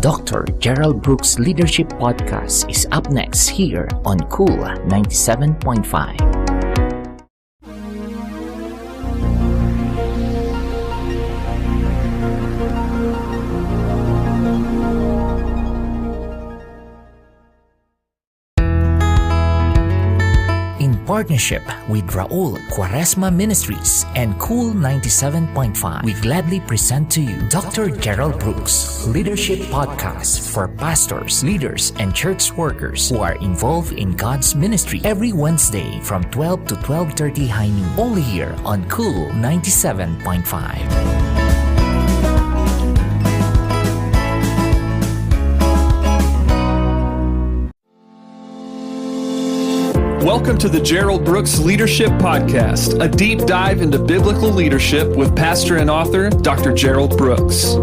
Dr. Gerald Brooks' Leadership Podcast is up next here on Cool 97.5. Partnership with Raul Quaresma Ministries and Cool 97.5, we gladly present to you Dr. Gerald Brooks' Leadership Podcast for pastors, leaders, and church workers who are involved in God's ministry every Wednesday from 12 to 12:30 high noon, only here on Cool 97.5. Welcome to the Gerald Brooks Leadership Podcast, a deep dive into biblical leadership with pastor and author Dr. Gerald Brooks.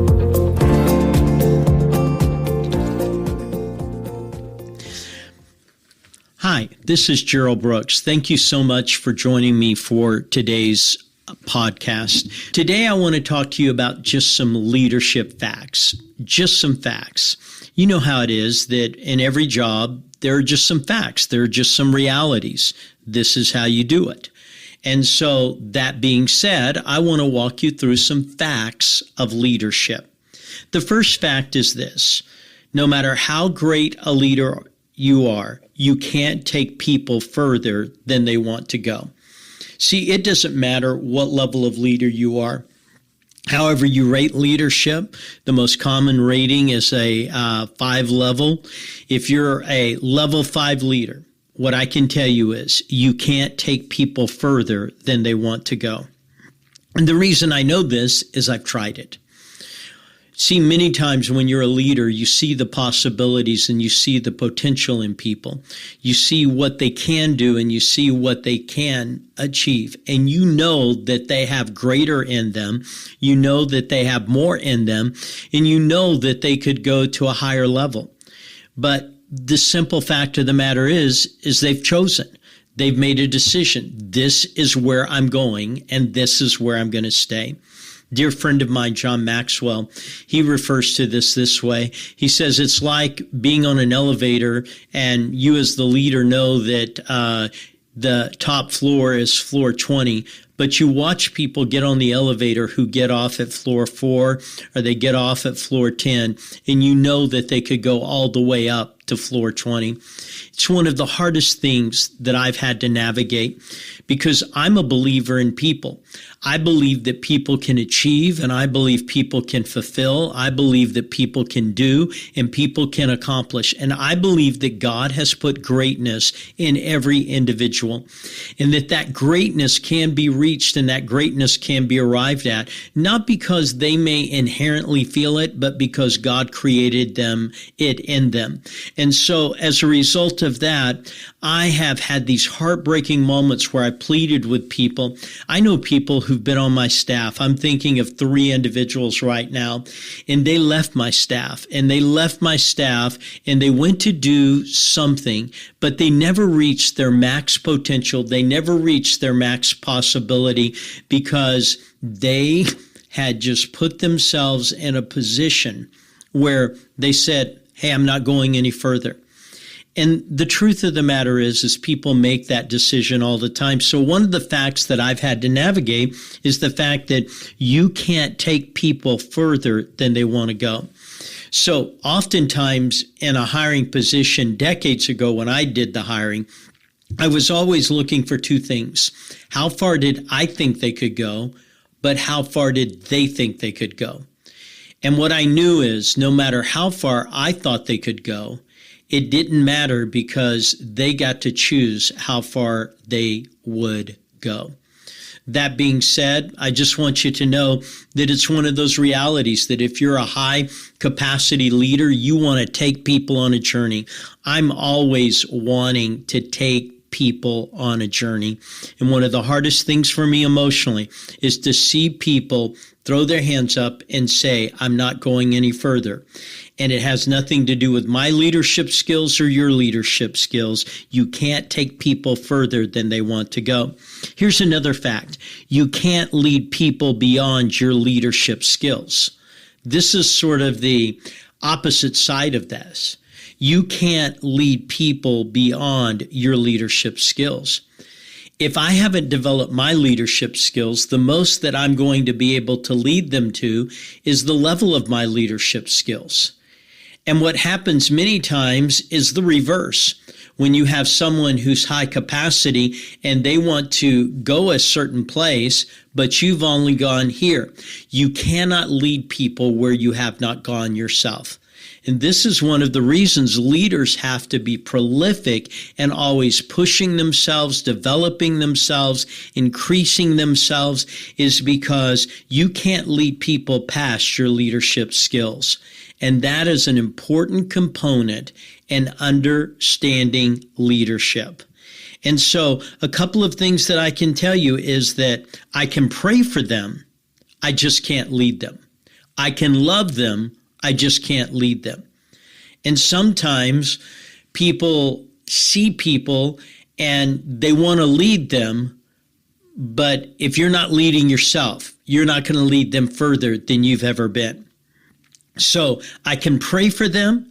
Hi, this is Gerald Brooks. Thank you so much for joining me for today's podcast. Today I want to talk to you about just some leadership facts, just some facts. You know how it is that in every job, there are just some facts. There are just some realities. This is how you do it. And so that being said, I want to walk you through some facts of leadership. The first fact is this: no matter how great a leader you are, you can't take people further than they want to go. See, it doesn't matter what level of leader you are. However you rate leadership, the most common rating is a 5 level. If you're a level 5 leader, what I can tell you is you can't take people further than they want to go. And the reason I know this is I've tried it. See, many times when you're a leader, you see the possibilities and you see the potential in people. You see what they can do and you see what they can achieve. And you know that they have greater in them. You know that they have more in them. And you know that they could go to a higher level. But the simple fact of the matter is they've chosen. They've made a decision. This is where I'm going and this is where I'm going to stay. Dear friend of mine, John Maxwell, he refers to this way. He says it's like being on an elevator and you as the leader know that the top floor is floor 20, but you watch people get on the elevator who get off at floor 4 or they get off at floor 10, and you know that they could go all the way up to floor 20. It's one of the hardest things that I've had to navigate because I'm a believer in people. I believe that people can achieve and I believe people can fulfill. I believe that people can do and people can accomplish. And I believe that God has put greatness in every individual and that greatness can be reached and that greatness can be arrived at, not because they may inherently feel it, but because God created it in them. And so as a result of that, I have had these heartbreaking moments where I pleaded with people. I know people who've been on my staff. I'm thinking of 3 individuals right now, and they left my staff and they went to do something, but they never reached their max potential. They never reached their max possibility because they had just put themselves in a position where they said, hey, I'm not going any further. And the truth of the matter is people make that decision all the time. So one of the facts that I've had to navigate is the fact that you can't take people further than they want to go. So oftentimes in a hiring position decades ago when I did the hiring, I was always looking for 2 things. How far did I think they could go, but how far did they think they could go? And what I knew is no matter how far I thought they could go, it didn't matter because they got to choose how far they would go. That being said, I just want you to know that it's one of those realities that if you're a high capacity leader, you want to take people on a journey. I'm always wanting to take people on a journey. And one of the hardest things for me emotionally is to see people throw their hands up and say, I'm not going any further. And it has nothing to do with my leadership skills or your leadership skills. You can't take people further than they want to go. Here's another fact. You can't lead people beyond your leadership skills. This is sort of the opposite side of this. You can't lead people beyond your leadership skills. If I haven't developed my leadership skills, the most that I'm going to be able to lead them to is the level of my leadership skills. And what happens many times is the reverse. When you have someone who's high capacity and they want to go a certain place, but you've only gone here, you cannot lead people where you have not gone yourself. And this is one of the reasons leaders have to be prolific and always pushing themselves, developing themselves, increasing themselves, is because you can't lead people past your leadership skills. And that is an important component in understanding leadership. And so a couple of things that I can tell you is that I can pray for them. I just can't lead them. I can love them. I just can't lead them. And sometimes people see people and they want to lead them, but if you're not leading yourself, you're not going to lead them further than you've ever been. So I can pray for them,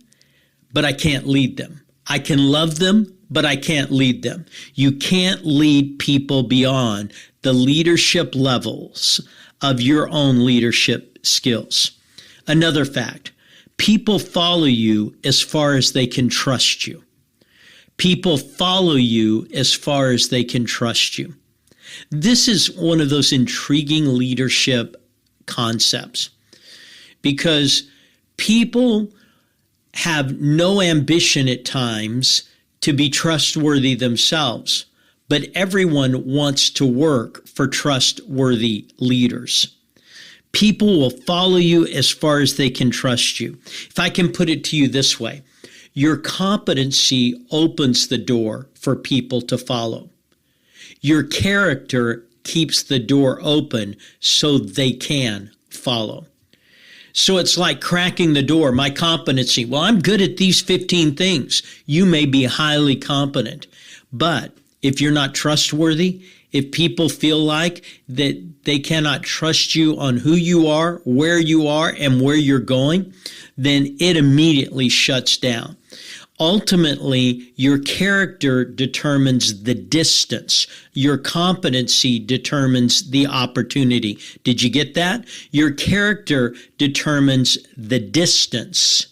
but I can't lead them. I can love them, but I can't lead them. You can't lead people beyond the leadership levels of your own leadership skills. Another fact, people follow you as far as they can trust you. People follow you as far as they can trust you. This is one of those intriguing leadership concepts because people have no ambition at times to be trustworthy themselves, but everyone wants to work for trustworthy leaders. People will follow you as far as they can trust you. If I can put it to you this way, your competency opens the door for people to follow. Your character keeps the door open so they can follow. So it's like cracking the door, my competency. Well, I'm good at these 15 things. You may be highly competent, but if you're not trustworthy, if people feel like that they cannot trust you on who you are, where you are, and where you're going, then it immediately shuts down. Ultimately, your character determines the distance. Your competency determines the opportunity. Did you get that? Your character determines the distance.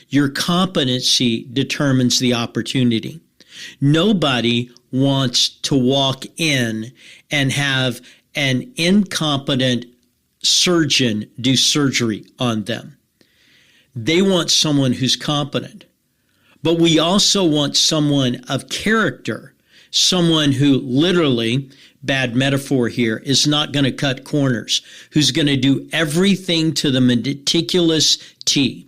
Your competency determines the opportunity. Nobody wants to walk in and have an incompetent surgeon do surgery on them. They want someone who's competent. But we also want someone of character, someone who literally, bad metaphor here, is not going to cut corners, who's going to do everything to the meticulous T.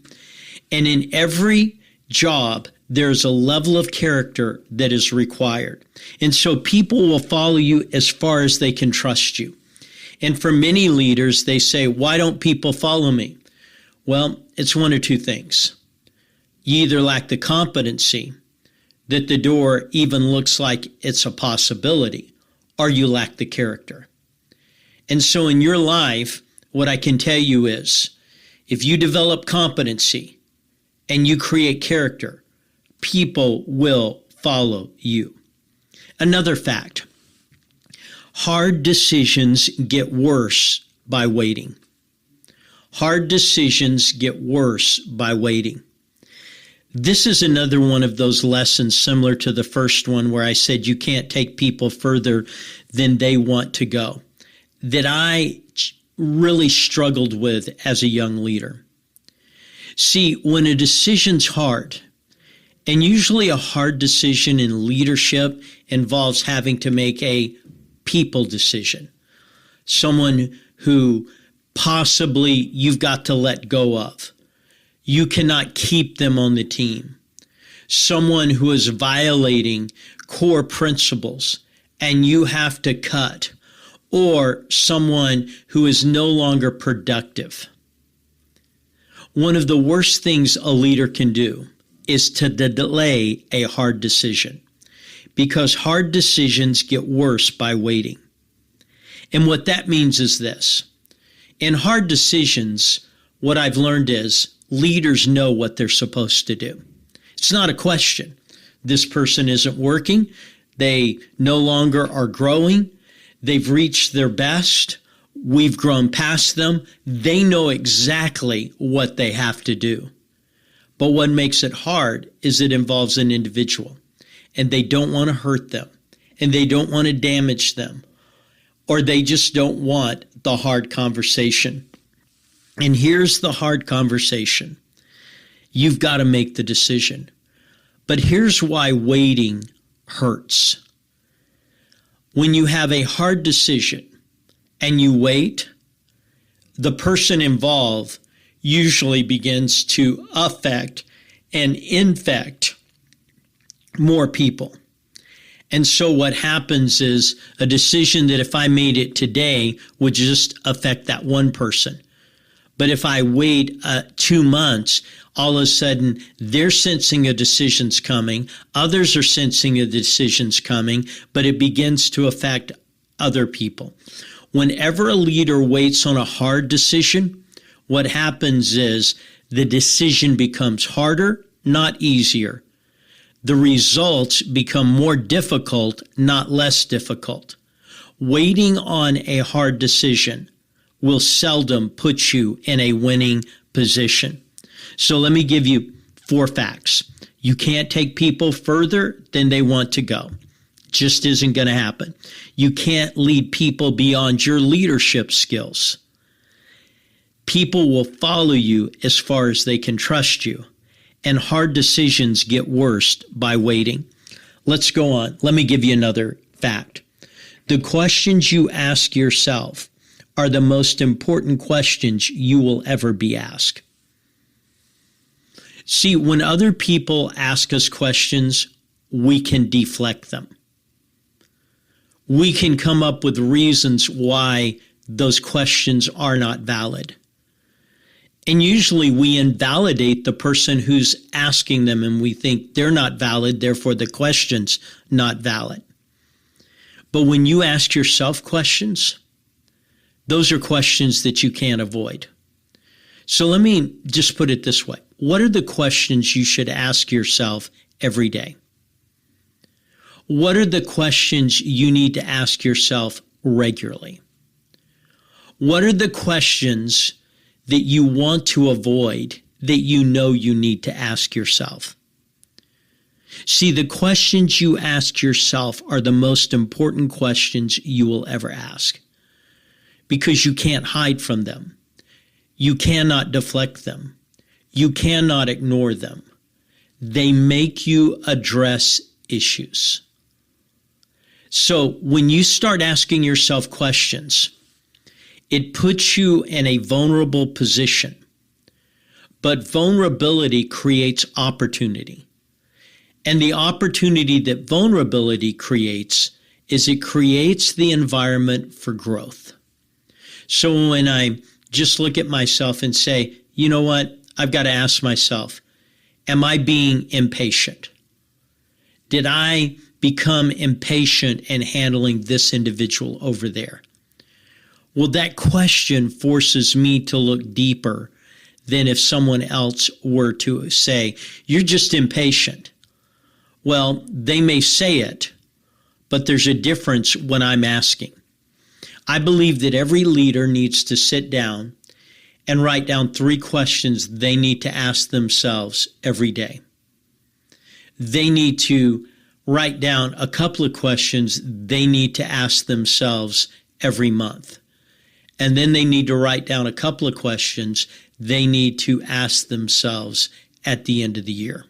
And in every job, there's a level of character that is required. And so people will follow you as far as they can trust you. And for many leaders, they say, why don't people follow me? Well, it's one or two things. You either lack the competency that the door even looks like it's a possibility, or you lack the character. And so in your life, what I can tell you is, if you develop competency and you create character, people will follow you. Another fact, hard decisions get worse by waiting. Hard decisions get worse by waiting. This is another one of those lessons similar to the first one where I said you can't take people further than they want to go, that I really struggled with as a young leader. See, when a decision's hard, and usually a hard decision in leadership involves having to make a people decision, someone who possibly you've got to let go of. You cannot keep them on the team. Someone who is violating core principles and you have to cut, or someone who is no longer productive. One of the worst things a leader can do is to delay a hard decision, because hard decisions get worse by waiting. And what that means is this. In hard decisions, what I've learned is leaders know what they're supposed to do. It's not a question. This person isn't working. They no longer are growing. They've reached their best. We've grown past them. They know exactly what they have to do. But what makes it hard is it involves an individual, and they don't want to hurt them, and they don't want to damage them, or they just don't want the hard conversation. And here's the hard conversation. You've got to make the decision. But here's why waiting hurts. When you have a hard decision and you wait, the person involved usually begins to affect and infect more people. And so what happens is a decision that if I made it today would just affect that one person. But if I wait 2 months, all of a sudden they're sensing a decision's coming. Others are sensing a decision's coming, but it begins to affect other people. Whenever a leader waits on a hard decision, what happens is the decision becomes harder, not easier. The results become more difficult, not less difficult. Waiting on a hard decision will seldom put you in a winning position. So let me give you 4 facts. You can't take people further than they want to go. Just isn't going to happen. You can't lead people beyond your leadership skills. People will follow you as far as they can trust you. And hard decisions get worse by waiting. Let's go on. Let me give you another fact. The questions you ask yourself are the most important questions you will ever be asked. See, when other people ask us questions, we can deflect them. We can come up with reasons why those questions are not valid. And usually we invalidate the person who's asking them, and we think they're not valid, therefore the question's not valid. But when you ask yourself questions, those are questions that you can't avoid. So let me just put it this way. What are the questions you should ask yourself every day? What are the questions you need to ask yourself regularly? What are the questions that you want to avoid that you know you need to ask yourself? See, the questions you ask yourself are the most important questions you will ever ask because you can't hide from them. You cannot deflect them. You cannot ignore them. They make you address issues. So when you start asking yourself questions, it puts you in a vulnerable position. But vulnerability creates opportunity. And the opportunity that vulnerability creates is it creates the environment for growth. So when I just look at myself and say, you know what, I've got to ask myself, am I being impatient? Did I become impatient in handling this individual over there? Well, that question forces me to look deeper than if someone else were to say, you're just impatient. Well, they may say it, but there's a difference when I'm asking. I believe that every leader needs to sit down and write down 3 questions they need to ask themselves every day. They need to write down a couple of questions they need to ask themselves every month. And then they need to write down a couple of questions they need to ask themselves at the end of the year.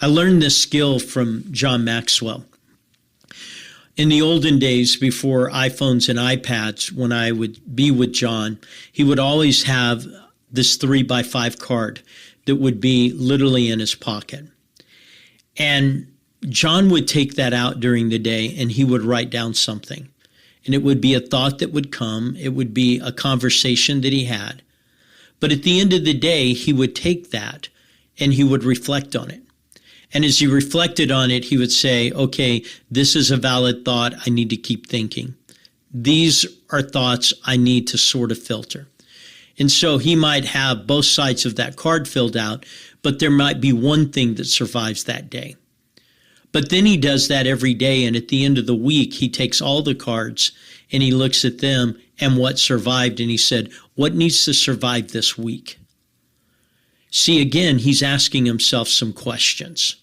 I learned this skill from John Maxwell. In the olden days, before iPhones and iPads, when I would be with John, he would always have this 3x5 card that would be literally in his pocket. And John would take that out during the day and he would write down something. And it would be a thought that would come. It would be a conversation that he had. But at the end of the day, he would take that and he would reflect on it. And as he reflected on it, he would say, okay, this is a valid thought. I need to keep thinking. These are thoughts I need to sort of filter. And so he might have both sides of that card filled out, but there might be one thing that survives that day. But then he does that every day, and at the end of the week, he takes all the cards and he looks at them and what survived, and he said, what needs to survive this week? See, again, he's asking himself some questions.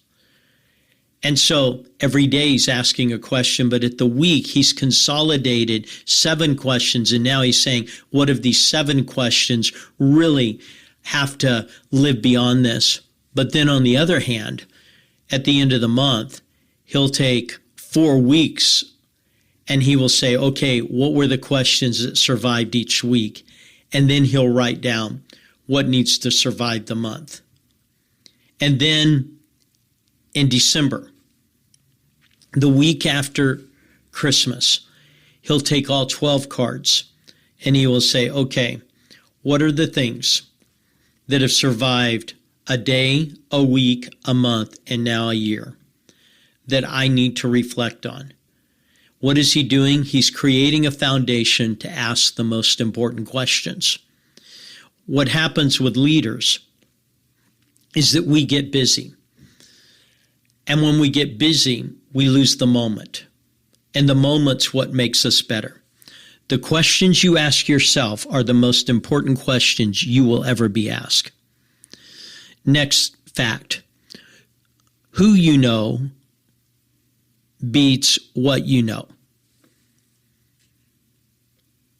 And so every day he's asking a question, but at the week he's consolidated 7 questions. And now he's saying, what of these 7 questions really have to live beyond this? But then on the other hand, at the end of the month, he'll take 4 weeks and he will say, okay, what were the questions that survived each week? And then he'll write down what needs to survive the month. And then in December, the week after Christmas, he'll take all 12 cards and he will say, okay, what are the things that have survived a day, a week, a month, and now a year that I need to reflect on? What is he doing? He's creating a foundation to ask the most important questions. What happens with leaders is that we get busy. And when we get busy, we lose the moment. And the moment's what makes us better. The questions you ask yourself are the most important questions you will ever be asked. Next fact. Who you know beats what you know.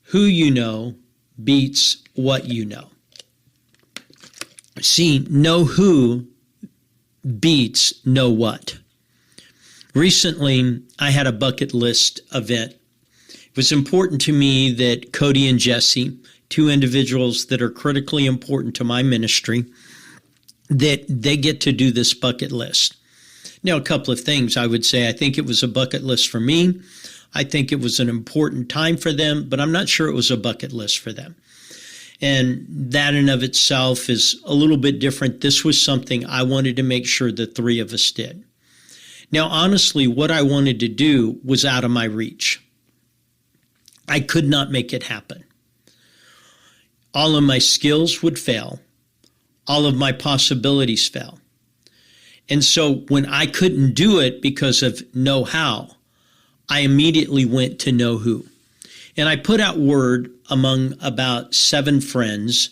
Who you know beats what you know. See, know who beats know what. Recently, I had a bucket list event. It was important to me that Cody and Jesse, 2 individuals that are critically important to my ministry, that they get to do this bucket list. Now, a couple of things I would say. I think it was a bucket list for me. I think it was an important time for them, but I'm not sure it was a bucket list for them. And that in of itself is a little bit different. This was something I wanted to make sure the 3 of us did. Now, honestly, what I wanted to do was out of my reach. I could not make it happen. All of my skills would fail. All of my possibilities fail. And so when I couldn't do it because of know-how, I immediately went to know who. And I put out word among about 7 friends,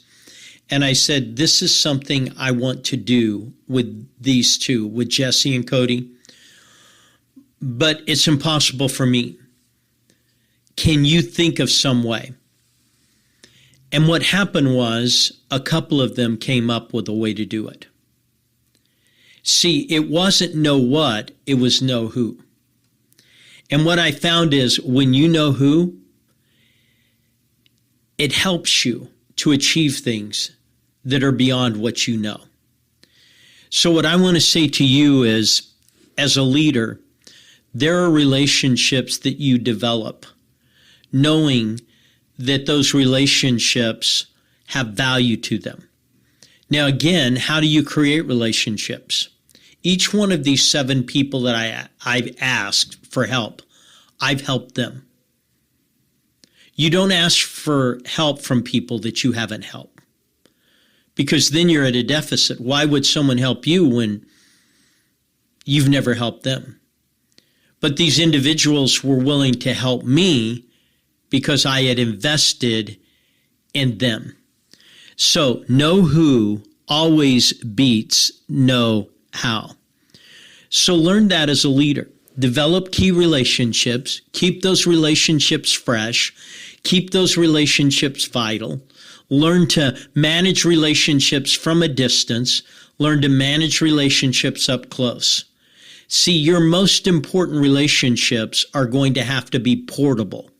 and I said, this is something I want to do with these 2, with Jesse and Cody, but it's impossible for me. Can you think of some way? And what happened was a couple of them came up with a way to do it. See, it wasn't know what, it was know who. And what I found is when you know who, it helps you to achieve things that are beyond what you know. So what I want to say to you is, as a leader, there are relationships that you develop, knowing that those relationships have value to them. Now, again, how do you create relationships? Each one of these 7 people that I've asked for help, I've helped them. You don't ask for help from people that you haven't helped, because then you're at a deficit. Why would someone help you when you've never helped them? But these individuals were willing to help me because I had invested in them. So know who always beats know how. So learn that as a leader. Develop key relationships. Keep those relationships fresh. Keep those relationships vital. Learn to manage relationships from a distance. Learn to manage relationships up close. See, your most important relationships are going to have to be portable.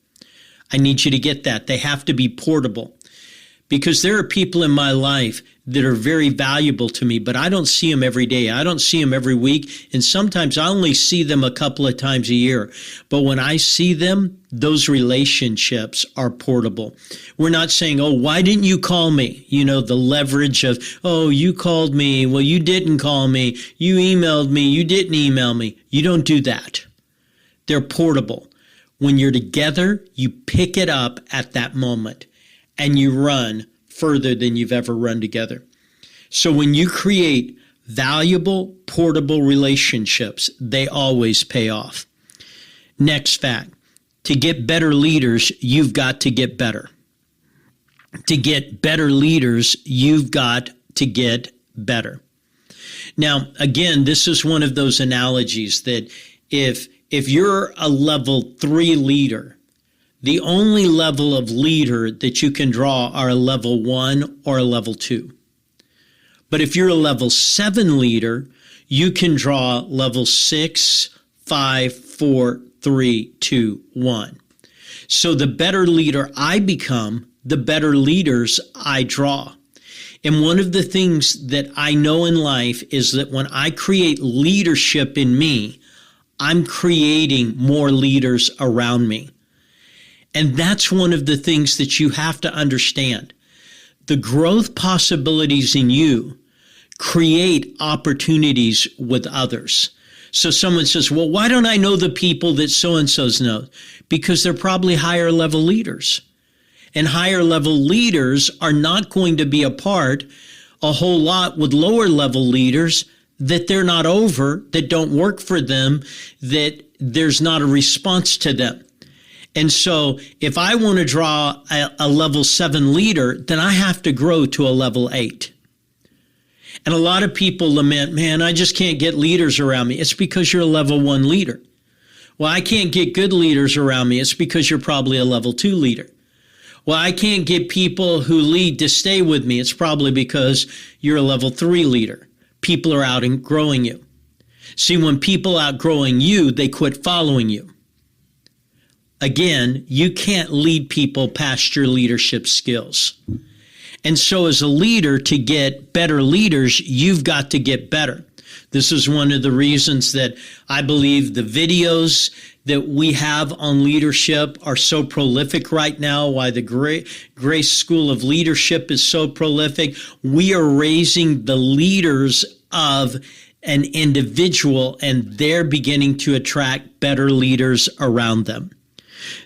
I need you to get that. They have to be portable. Because there are people in my life that are very valuable to me, but I don't see them every day. I don't see them every week. And sometimes I only see them a couple of times a year. But when I see them, those relationships are portable. We're not saying, oh, why didn't you call me? You know, the leverage of, oh, you called me. Well, you didn't call me. You emailed me. You didn't email me. You don't do that. They're portable. When you're together, you pick it up at that moment and you run further than you've ever run together. So when you create valuable, portable relationships, they always pay off. Next fact, to get better leaders, you've got to get better. To get better leaders, you've got to get better. Now, again, this is one of those analogies that if you're a level 3 leader, the only level of leader that you can draw are a level 1 or a level 2. But if you're a level 7 leader, you can draw level 6, 5, 4, 3, 2, 1. So the better leader I become, the better leaders I draw. And one of the things that I know in life is that when I create leadership in me, I'm creating more leaders around me. And that's one of the things that you have to understand. The growth possibilities in you create opportunities with others. So someone says, well, why don't I know the people that so-and-so's know? Because they're probably higher level leaders. And higher level leaders are not going to be apart a whole lot with lower level leaders that they're not over, that don't work for them, that there's not a response to them. And so if I want to draw a level 7 leader, then I have to grow to a level 8. And a lot of people lament, man, I just can't get leaders around me. It's because you're a level 1 leader. Well, I can't get good leaders around me. It's because you're probably a level 2 leader. Well, I can't get people who lead to stay with me. It's probably because you're a level 3 leader. People are outgrowing you. See, when people outgrowing you, they quit following you. Again, you can't lead people past your leadership skills. And so as a leader, to get better leaders, you've got to get better. This is one of the reasons that I believe the videos that we have on leadership are so prolific right now, why the Grace School of Leadership is so prolific. We are raising the leaders of an individual, and they're beginning to attract better leaders around them.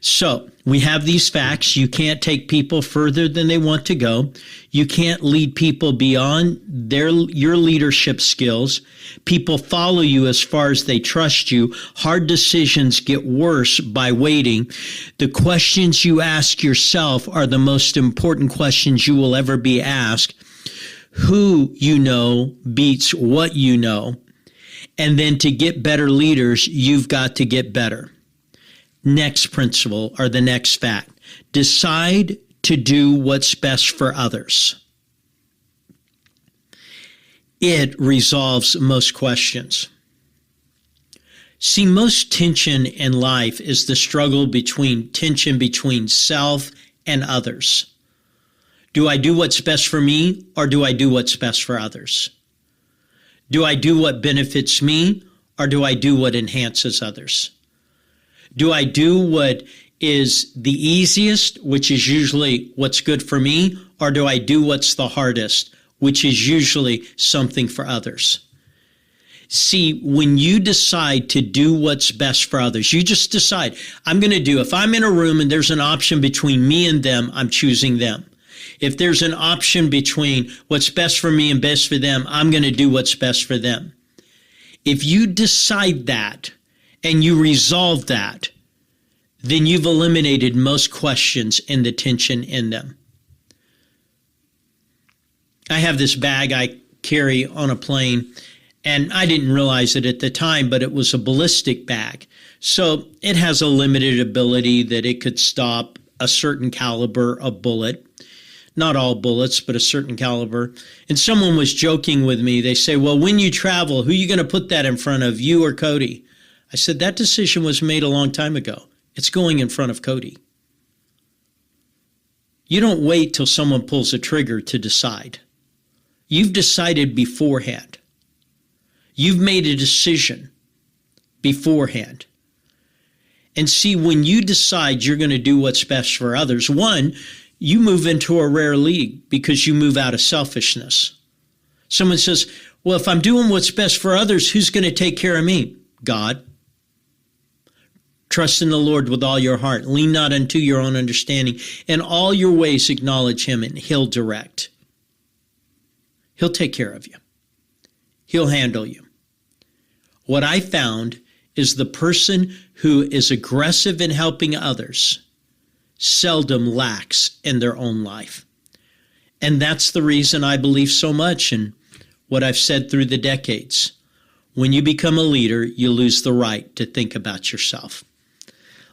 So we have these facts. You can't take people further than they want to go. You can't lead people beyond your leadership skills. People follow you as far as they trust you. Hard decisions get worse by waiting. The questions you ask yourself are the most important questions you will ever be asked. Who you know beats what you know. And then to get better leaders, you've got to get better. Next principle, or the next fact, decide to do what's best for others. It resolves most questions. See, most tension in life is the struggle between self and others. Do I do what's best for me, or do I do what's best for others? Do I do what benefits me, or do I do what enhances others? Do I do what is the easiest, which is usually what's good for me, or do I do what's the hardest, which is usually something for others? See, when you decide to do what's best for others, you just decide, I'm going to do, if I'm in a room and there's an option between me and them, I'm choosing them. If there's an option between what's best for me and best for them, I'm going to do what's best for them. If you decide that, and you resolve that, then you've eliminated most questions and the tension in them. I have this bag I carry on a plane, and I didn't realize it at the time, but it was a ballistic bag. So it has a limited ability that it could stop a certain caliber of bullet. Not all bullets, but a certain caliber. And someone was joking with me. They say, well, when you travel, who are you going to put that in front of, you or Cody? I said, that decision was made a long time ago. It's going in front of Cody. You don't wait till someone pulls a trigger to decide. You've decided beforehand. You've made a decision beforehand. And see, when you decide you're going to do what's best for others, one, you move into a rare league because you move out of selfishness. Someone says, well, if I'm doing what's best for others, who's going to take care of me? God. Trust in the Lord with all your heart. Lean not unto your own understanding. In all your ways acknowledge him, and he'll direct. He'll take care of you. He'll handle you. What I found is the person who is aggressive in helping others seldom lacks in their own life. And that's the reason I believe so much in what I've said through the decades. When you become a leader, you lose the right to think about yourself.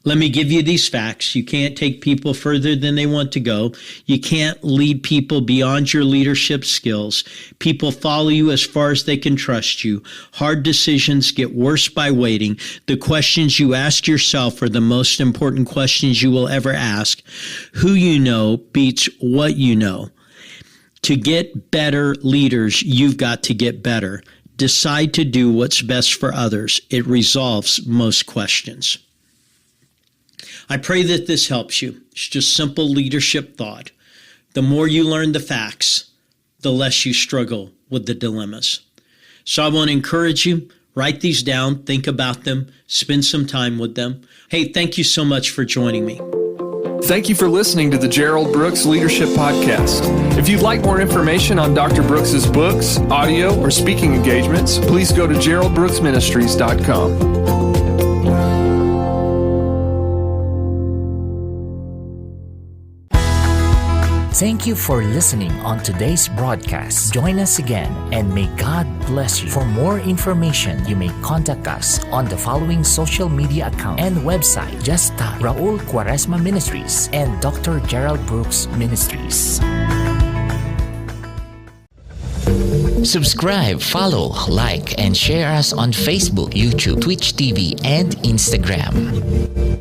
Let me give you these facts. You can't take people further than they want to go. You can't lead people beyond your leadership skills. People follow you as far as they can trust you. Hard decisions get worse by waiting. The questions you ask yourself are the most important questions you will ever ask. Who you know beats what you know. To get better leaders, you've got to get better. Decide to do what's best for others. It resolves most questions. I pray that this helps you. It's just simple leadership thought. The more you learn the facts, the less you struggle with the dilemmas. So I want to encourage you, write these down, think about them, spend some time with them. Hey, thank you so much for joining me. Thank you for listening to the Gerald Brooks Leadership Podcast. If you'd like more information on Dr. Brooks's books, audio, or speaking engagements, please go to geraldbrooksministries.com. Thank you for listening on today's broadcast. Join us again, and may God bless you. For more information, you may contact us on the following social media account and website. Just type Raul Quaresma Ministries and Dr. Gerald Brooks Ministries. Subscribe, follow, like, and share us on Facebook, YouTube, Twitch TV, and Instagram.